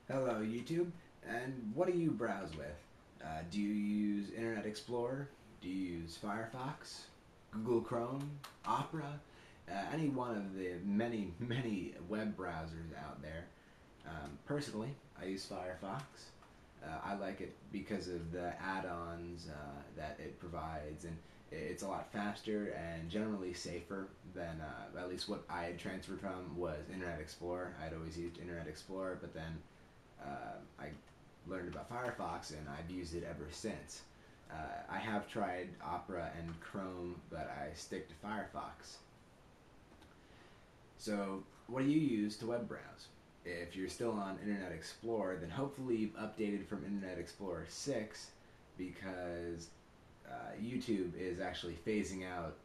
Hello, YouTube. And what do you browse with? Do you use Internet Explorer? Do you use Firefox, Google Chrome, Opera? Any one of the many, many web browsers out there. Personally, I use Firefox. I like it because of the add-ons that it provides, and it's a lot faster and generally safer than at least what I had transferred from was Internet Explorer. I'd always used Internet Explorer, but then I learned about Firefox and I've used it ever since. I have tried Opera and Chrome, but I stick to Firefox. So, what do you use to web browse? If you're still on Internet Explorer, then hopefully you've updated from Internet Explorer 6 because YouTube is actually phasing out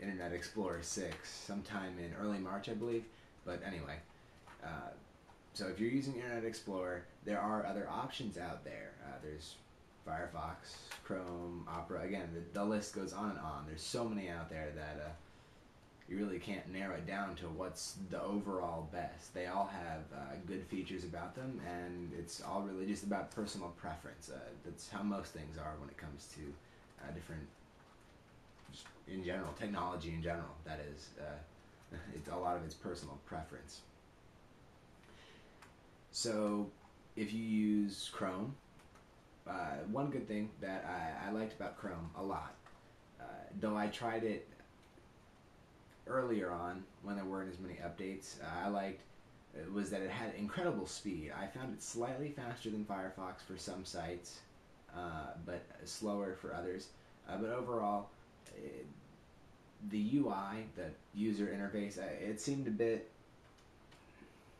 Internet Explorer 6 sometime in early March, I believe. But anyway, uh, so if you're using Internet Explorer, there are other options out there. There's Firefox, Chrome, Opera. Again, the list goes on and on. There's so many out there that you really can't narrow it down to what's the overall best. They all have good features about them, and it's all really just about personal preference. That's how most things are when it comes to different, just in general, technology in general. That is, it's a lot of it's personal preference. So, if you use Chrome, one good thing that I liked about Chrome a lot, though I tried it earlier on when there weren't as many updates, I liked was that it had incredible speed. I found it slightly faster than Firefox for some sites, but slower for others. But overall, it, the UI, the user interface, it seemed a bit.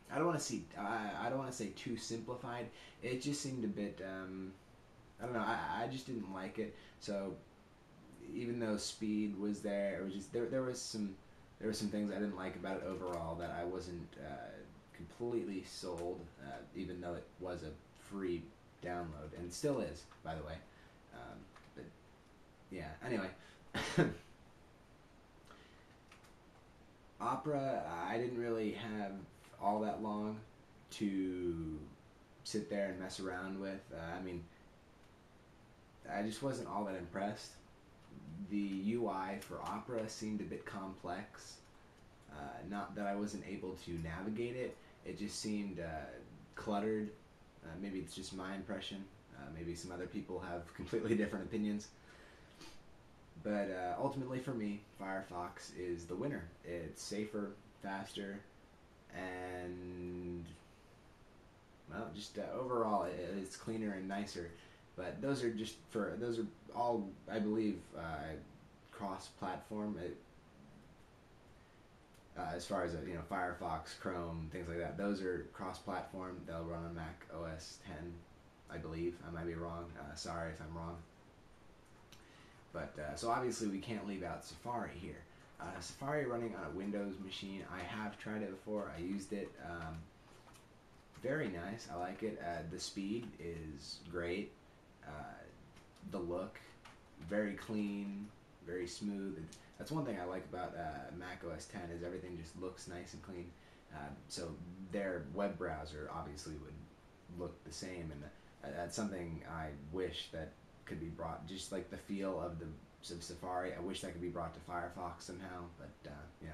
I don't want to see. I don't want to say too simplified. It just seemed a bit. I don't know. I just didn't like it. So even though speed was there, it was just there. There were some things I didn't like about it overall that I wasn't completely sold. Even though it was a free download and still is, by the way. But yeah. Anyway, Opera. I didn't really have all that long to sit there and mess around with. I mean, I just wasn't all that impressed. The UI for Opera seemed a bit complex. Not that I wasn't able to navigate it, it just seemed cluttered. Maybe it's just my impression. Maybe some other people have completely different opinions. But ultimately, for me, Firefox is the winner. It's safer, faster, and well, just overall, it's cleaner and nicer. But those are all I believe cross-platform. As far as Firefox, Chrome, things like that, those are cross-platform. They'll run on Mac OS 10, I believe. I might be wrong. Sorry if I'm wrong. But so obviously we can't leave out Safari here. Safari running on a Windows machine. I have tried it before. I used it. Very nice. I like it. The speed is great. Uh, the look, very clean, very smooth. That's one thing I like about Mac OS 10 is everything just looks nice and clean. So their web browser obviously would look the same, and that's something I wish that could be brought. Just like the feel of the of Safari, I wish that could be brought to Firefox somehow. But yeah,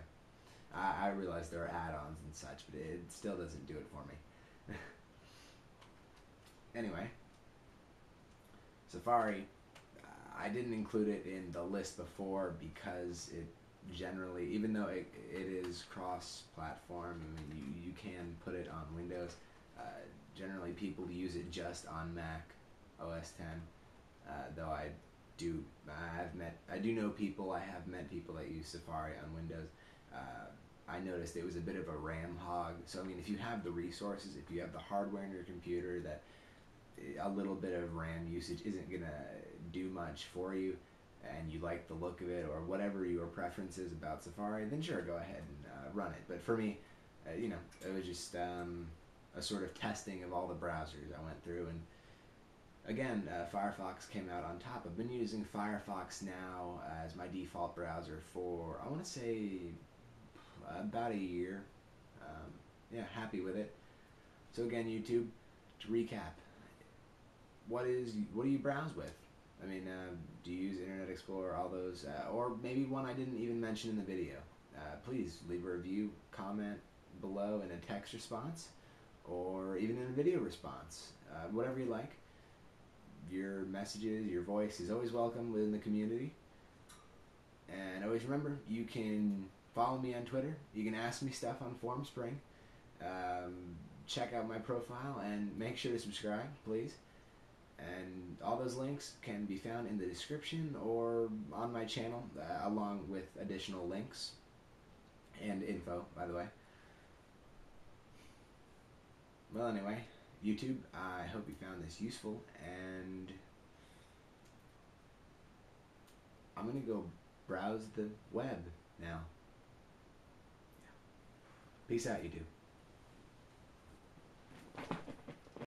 I realize there are add-ons and such, but it still doesn't do it for me. Anyway, Safari, I didn't include it in the list before because it generally, even though it is cross-platform, I mean, you can put it on Windows. Uh, Generally, people use it just on Mac OS 10. Though I do know people. I have met people that use Safari on Windows. I noticed it was a bit of a RAM hog. So I mean, if you have the resources, if you have the hardware in your computer, that a little bit of RAM usage isn't gonna do much for you, and you like the look of it or whatever your preference is about Safari, then sure, go ahead and run it. But for me, it was just a sort of testing of all the browsers I went through, and again, Firefox came out on top. I've been using Firefox now as my default browser for I want to say about a year. Yeah, happy with it. So again, YouTube, to recap, what do you browse with? I mean, do you use Internet Explorer, all those, or maybe one I didn't even mention in the video? Please leave a review, comment below in a text response, or even in a video response. Whatever you like. Your messages, your voice is always welcome within the community. And always remember, you can follow me on Twitter. You can ask me stuff on Formspring. Check out my profile and make sure to subscribe, please. And all those links can be found in the description or on my channel, along with additional links and info, by the way. Well, anyway, YouTube, I hope you found this useful, and I'm going to go browse the web now. Peace out, YouTube.